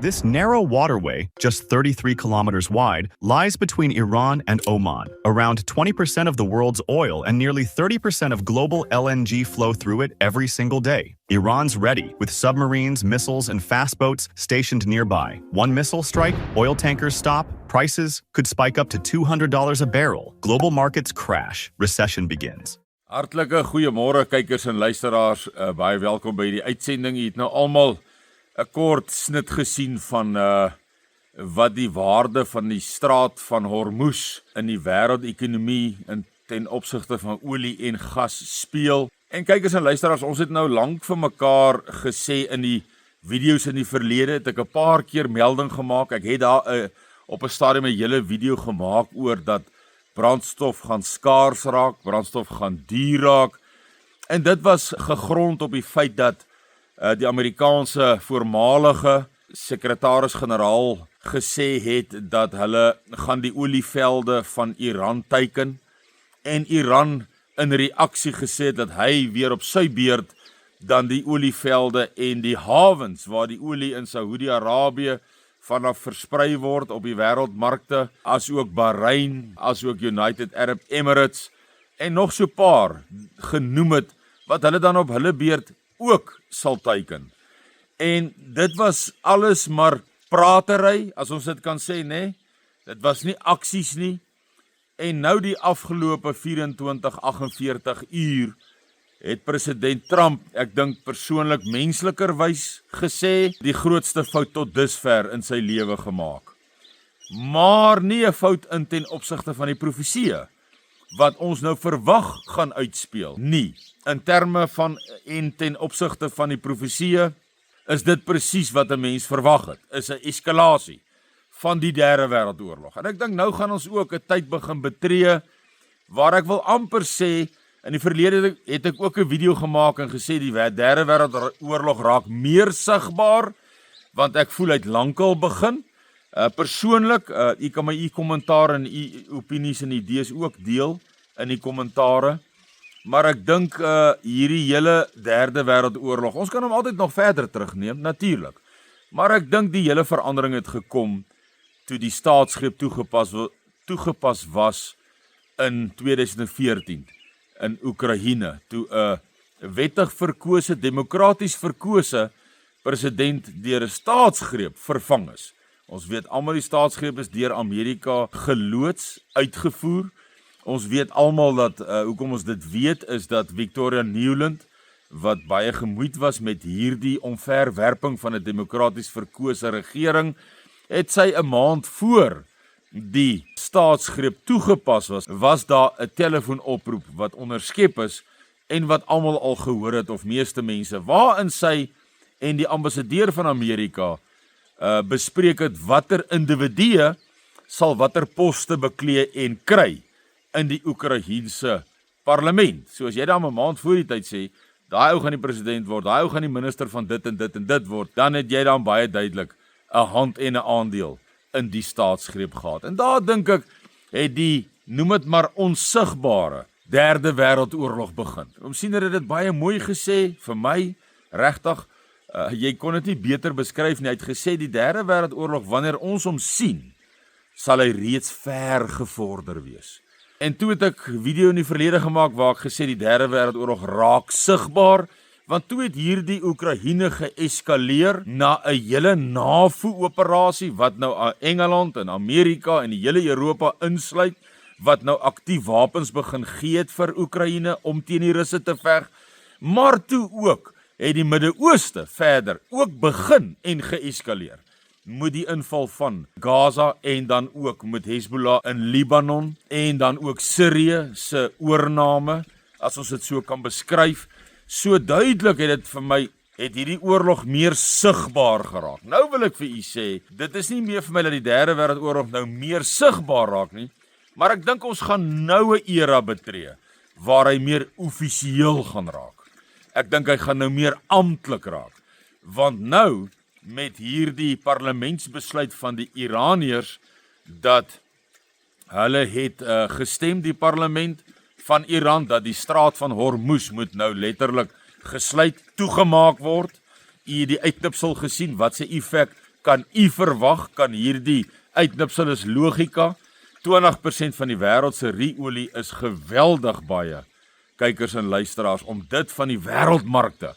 This narrow waterway, just 33 kilometers wide, lies between Iran and Oman. Around 20% of the world's oil and nearly 30% of global LNG flow through it every single day. Iran's ready, with submarines, missiles, and fast boats stationed nearby. One missile strike, oil tankers stop, prices could spike up to $200 a barrel. Global markets crash, recession begins. Hartlike goeiemôre kykers en luisteraars, baie welkom by die uitsending. Jy het nou almal 'n kort snit gesien van wat die waarde van die straat van Hormuz in die wêreldekonomie ten opsigte van olie en gas speel. En kykers en luisteraars, ons het nou lank vir mekaar gesê in die video's in die verlede, het ek 'n paar keer melding gemaak. Ek het daar op 'n stadium 'n hele video gemaak oor dat brandstof gaan skaars raak, brandstof gaan duur raak. En dit was gegrond op die feit dat die Amerikaanse voormalige sekretaris-generaal gesê het dat hulle gaan die olievelde van Iran teiken en Iran in reaksie gesê het dat hy weer op sy beurt dan die olievelde en die hawens waar die olie in Saudi-Arabië vanaf versprei word op die wêreldmarkte, as ook Bahrein, as ook United Arab Emirates en nog so paar genoem het wat hulle dan op hulle beurt ook sal teiken. En dit was alles maar pratery, as ons dit kan sê, né? Dit was nie aksies nie. En nou die afgelope 24-48 uur het president Trump, ek dink persoonlik menslikerwys gesê, die grootste fout tot dusver in sy lewe gemaak. Maar nie 'n fout in ten opsigte van die profeseë wat ons nou verwag gaan uitspeel. Nie. In terme van en ten opsigte van die profeseë is dit presies wat 'n mens verwag het. Is 'n eskalasie van die derde wêreldoorlog. En ek dink nou gaan ons ook 'n tyd begin betree waar ek wil amper sê, in die verlede het ek ook 'n video gemaak en gesê die derde wêreldoorlog raak meer sigbaar, want ek voel uit lankal begin. Persoonlik, u kan my kommentaar en u opinies en idees ook deel in die kommentare. Maar ek dink hierdie hele derde wêreldoorlog, ons kan hom altyd nog verder terugneem, natuurlik. Maar ek dink die hele verandering het gekom toe die staatsgreep toegepas was in 2014 in Oekraïne, toe 'n wettig verkose, demokraties verkose president deur 'n staatsgreep vervang is. Ons weet almal die staatsgreep is deur Amerika geloods, uitgevoer. Ons weet almal dat, hoekom ons dit weet, is dat Victoria Nuland, wat baie gemoeid was met hierdie omverwerping van 'n demokraties verkose regering, het sy 'n maand voor die staatsgreep toegepas was daar 'n telefoonoproep wat onderskep is en wat almal al gehoor het, of meeste mense, waarin sy en die ambassadeur van Amerika bespreek het watter individue sal watter poste beklee en kry in die Oekraïense parlement. So as jy dan 'n maand voor die tyd sê, daai ou gaan die president word, daai ou gaan die minister van dit en dit en dit word, dan het jy dan baie duidelik 'n hand en 'n aandeel in die staatsgreep gehad. En daar dink ek het die, noem dit maar onsigbare, derde wêreldoorlog begin. Ons sien dat dit baie mooi gesê, vir my, regtig, jy kon dit nie beter beskryf nie. Hy het gesê die derde wêreldoorlog, wanneer ons hom sien, sal hy reeds ver gevorder wees. En toe het ek video in die verlede gemaak waar ek gesê die derde wêreldoorlog raak sigbaar, want toe het hierdie Oekraïne geeskaleer na 'n hele NAVO-operasie wat nou Engeland en Amerika en die hele Europa insluit, wat nou aktief wapens begin gee het vir Oekraïne om teen die Russe te veg, maar toe ook het die Midde-Ooste verder ook begin en geeskaleer. Met die inval van Gaza en dan ook met Hezbollah in Libanon en dan ook Sirië se oorname, as ons dit so kan beskryf. So duidelik het dit vir my, het hierdie oorlog meer sigbaar geraak. Nou wil ek vir u sê, dit is nie meer vir my dat die derde wêreldoorlog nou meer sigbaar raak nie, maar ek dink ons gaan nou 'n era betree waar hy meer offisieel gaan raak. Ek dink hy gaan nou meer amptelik raak, want nou met hierdie parlementsbesluit van die Iraniërs dat hulle het gestem, die parlement van Iran, dat die straat van Hormuz moet nou letterlik gesluit, toegemaak word. U het die uitknipsel gesien wat sy effek kan u verwag, kan hierdie uitknipsel is logika. 20% van die wêreld se ruolie is geweldig baie kykers en luisteraars om dit van die wêreldmarkte.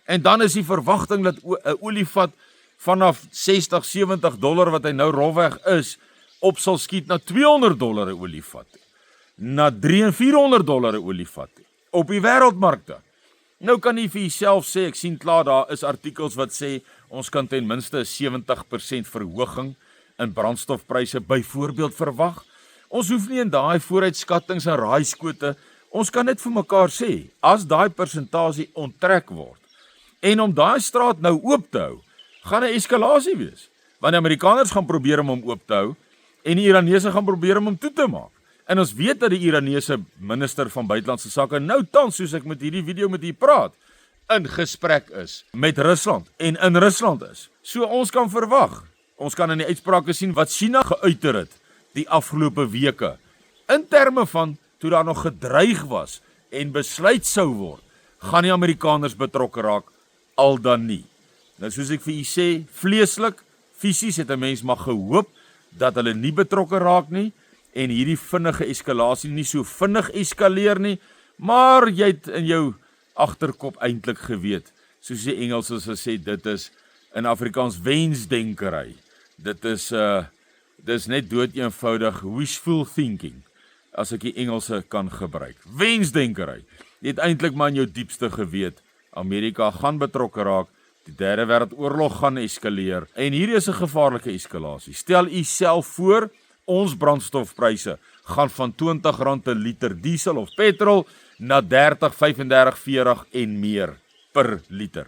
En dan is die verwagting dat 'n olievat vanaf $60-70 wat hy nou rolweg is, op sal skiet na $200 'n olievat. Na $300-400 'n olievat op die wêreldmarkte. Nou kan jy vir jouself sê, ek sien klaar daar is artikels wat sê ons kan ten minste 'n 70% verhoging in brandstofpryse byvoorbeeld verwag. Ons hoef nie in daai vooruitskattings en raaiskote, ons kan net vir mekaar sê, as daai persentasie onttrek word en om daai straat nou oop te hou, gaan 'n eskalasie wees. Want die Amerikaners gaan probeer om hom oop te hou en die Iranese gaan probeer om hom toe te maak. En ons weet dat die Iranese minister van buitelandse sake nou tans, soos ek met hierdie video met u praat, in gesprek is met Rusland en in Rusland is. So ons kan verwag, ons kan in die uitsprake sien wat China geuiter het die afgelope weke, in terme van toe daar nog gedreig was en besluit sou word, gaan die Amerikaners betrokke raak, al dan nie. Nou soos ek vir u sê, vleeslik, fisies het 'n mens maar gehoop dat hulle nie betrokke raak nie, en hierdie vinnige eskalasie nie so vinnig eskaleer nie, maar jy het in jou agterkop eintlik geweet, soos die Engelsers sê, dit is in Afrikaans wensdenkery. Dit is net dood eenvoudig wishful thinking, as ek die Engelse kan gebruik. Wensdenkery. Jy het eintlik maar in jou diepste geweet, Amerika gaan betrokke raak, die derde wêreldoorlog gaan eskaleer, en hier is 'n gevaarlike eskalasie. Stel u self voor, ons brandstofpryse gaan van R20 'n liter diesel of petrol na 30, 35, 40 en meer per liter.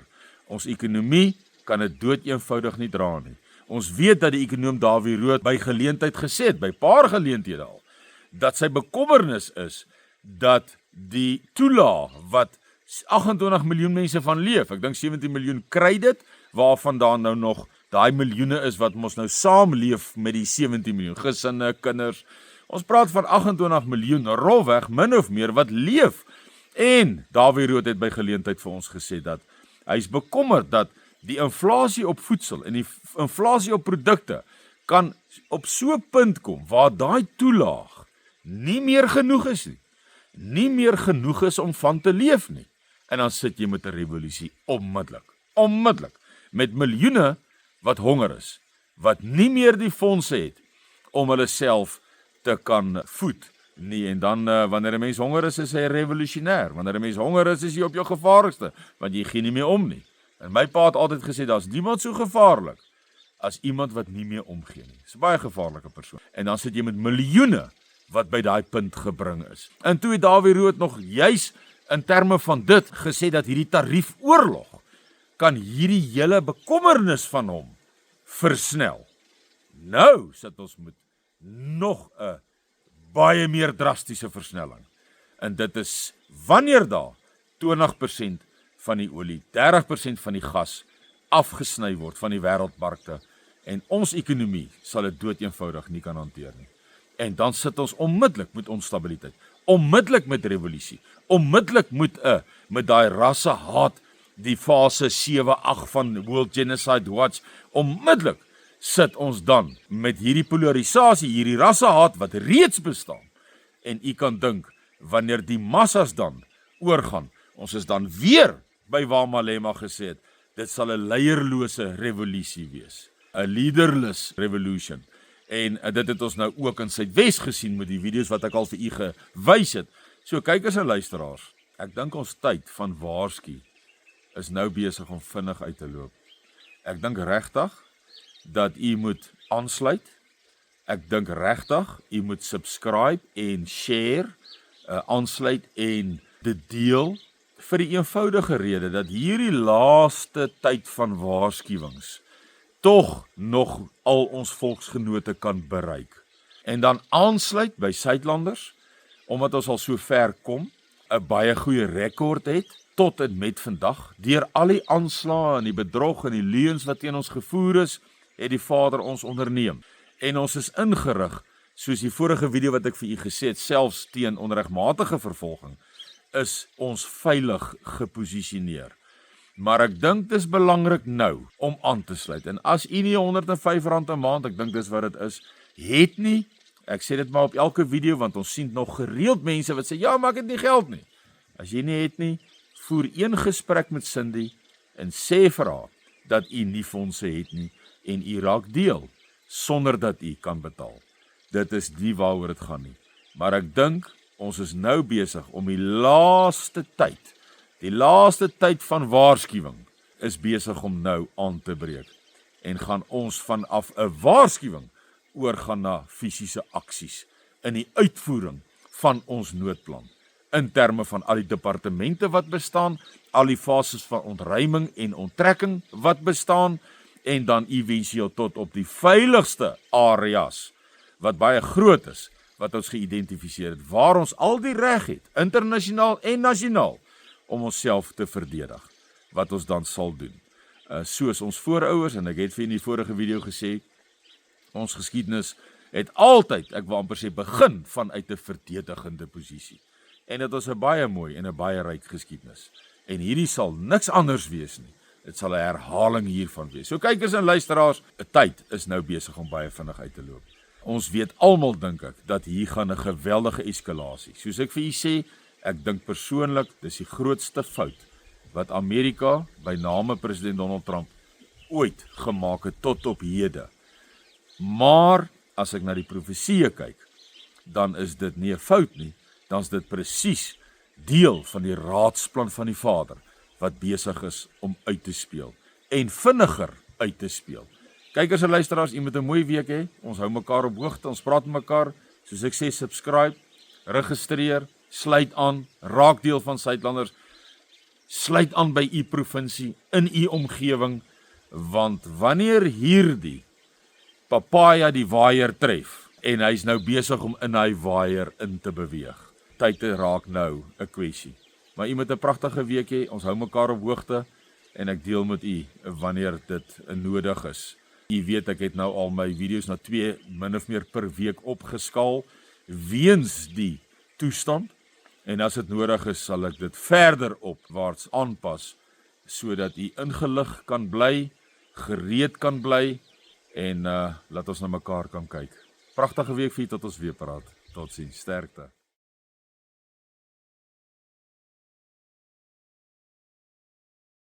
Ons ekonomie kan dit dood eenvoudig nie dra nie. Ons weet dat die ekonoom Dawie Rood by geleentheid gesê het, by paar geleenthede al, dat sy bekommernis is dat die toelaag wat 28 miljoen mense van leef, ek dink 17 miljoen kry dit, waarvan daar nou nog daai miljoene is wat ons nou saamleef met die 17 miljoen gesinne, kinders. Ons praat van 28 miljoen rolweg min of meer wat leef. En Dawie Rood het by geleentheid vir ons gesê dat hy is bekommerd dat die inflasie op voedsel en die inflasie op produkte kan op so 'n punt kom waar daai toelaag nie meer genoeg is nie. Nie meer genoeg is om van te leef nie. En dan sit jy met 'n revolusie onmiddellik, met miljoene wat honger is, wat nie meer die fondse het om hulle self te kan voed nie. En dan wanneer 'n mens honger is hy revolusionêr. Wanneer 'n mens honger is hy op jou gevaarlikste, want jy gee nie meer om nie. En my pa het altyd gesê, daar's niemand so gevaarlik as iemand wat nie meer omgee nie. Dis 'n baie gevaarlike persoon. En dan sit jy met miljoene wat by daai punt gebring is. En toe het Dawie Rood nog juis in terme van dit gesê dat hierdie tariefoorlog kan hierdie hele bekommernis van hom versnel. Nou sit ons met nog 'n baie meer drastiese versnelling. En dit is wanneer daar 20% van die olie, 30% van die gas afgesny word van die wêreldmarkte en ons ekonomie sal dit dood eenvoudig nie kan hanteer nie. En dan sit ons onmiddellik met onstabiliteit, onmiddellik met revolusie, onmiddellik met daai rassehaat, die fase 7-8 van World Genocide Watch, onmiddellik sit ons dan met hierdie polarisasie, hierdie rassehaat wat reeds bestaan. En u kan dink, wanneer die massas dan oorgaan, ons is dan weer by waar Malema gesê het, dit sal 'n leierlose revolusie wees, 'n leaderless revolution. En dit het ons nou ook in Suidwes gesien met die video's wat ek al vir u gewys het. So kykers en luisteraars, ek dink ons tyd van waarsku is nou besig om vinnig uit te loop. Ek dink regtig dat u moet aansluit. Ek dink regtig u moet subscribe en share, aansluit en dit deel vir die eenvoudige rede dat hierdie laaste tyd van waarskuwings tog nog al ons volksgenote kan bereik. En dan aansluit by Suidlanders, omdat ons al so ver kom, 'n baie goeie rekord het, tot en met vandag, deur al die aanslae en die bedrog en die leuns wat teen ons gevoer is, het die Vader ons onderneem. En ons is ingerig, soos die vorige video wat ek vir u gesê het, selfs teen onregmatige vervolging, is ons veilig geposisioneer. Maar ek dink dis belangrik nou om aan te sluit. En as u nie R105 'n maand, ek dink dis wat dit is, het nie, ek sê dit maar op elke video, want ons sien nog gereeld mense wat sê, ja, maar ek het nie geld nie. As jy nie het nie, voer een gesprek met Cindy en sê vir haar dat u nie fondse het nie en u raak deel sonder dat u kan betaal. Dit is nie waaroor dit gaan nie. Maar ek dink ons is nou besig om die laaste tyd van waarskuwing is besig om nou aan te breek en gaan ons vanaf 'n waarskuwing oorgaan na fisiese aksies in die uitvoering van ons noodplan. In terme van al die departemente wat bestaan, al die fases van ontruiming en onttrekking wat bestaan, en dan eventueel tot op die veiligste areas, wat baie groot is, wat ons geïdentifiseer het, waar ons al die reg het, internasionaal en nasionaal, om onsself te verdedig, wat ons dan sal doen. Soos ons voorouers, en ek het vir in die vorige video gesê, ons geskiedenis het altyd, ek wil amper sê, begin vanuit 'n verdedigende posisie. En dit is 'n baie mooi en 'n baie ryk geskiedenis. En hierdie sal niks anders wees nie. Dit sal 'n herhaling hiervan wees. So kykers en luisteraars, 'n tyd is nou besig om baie vinnig uit te loop. Ons weet almal, dink ek, dat hier gaan 'n geweldige eskalasie. Soos ek vir u sê, ek dink persoonlik, dis die grootste fout wat Amerika, by name president Donald Trump, ooit gemaak het tot op hede. Maar, as ek na die profesieë kyk, dan is dit nie 'n fout nie, dan is dit presies deel van die raadsplan van die Vader, wat besig is om uit te speel, en vinniger uit te speel. Kykers en luisteraars, u moet 'n mooi week hê, ons hou mekaar op hoogte, ons praat met mekaar, soos ek sê, subscribe, registreer, sluit aan, raak deel van Suidlanders, sluit aan by u provinsie, in u omgewing, want wanneer hierdie papaya die waaier tref, en hy's nou besig om in hy waaier in te beweeg, tyd raak nou 'n kwessie. Maar u moet 'n pragtige week hê, ons hou mekaar op hoogte, en ek deel met u wanneer dit nodig is. U weet, ek het nou al my video's na 2 min of meer per week opgeskaal, weens die toestand, en as dit nodig is, sal ek dit verder opwaarts aanpas, sodat u ingelig kan bly, gereed kan bly, en laat ons na mekaar kan kyk. Pragtige week vir u tot ons weer praat. Totsiens, sterkte.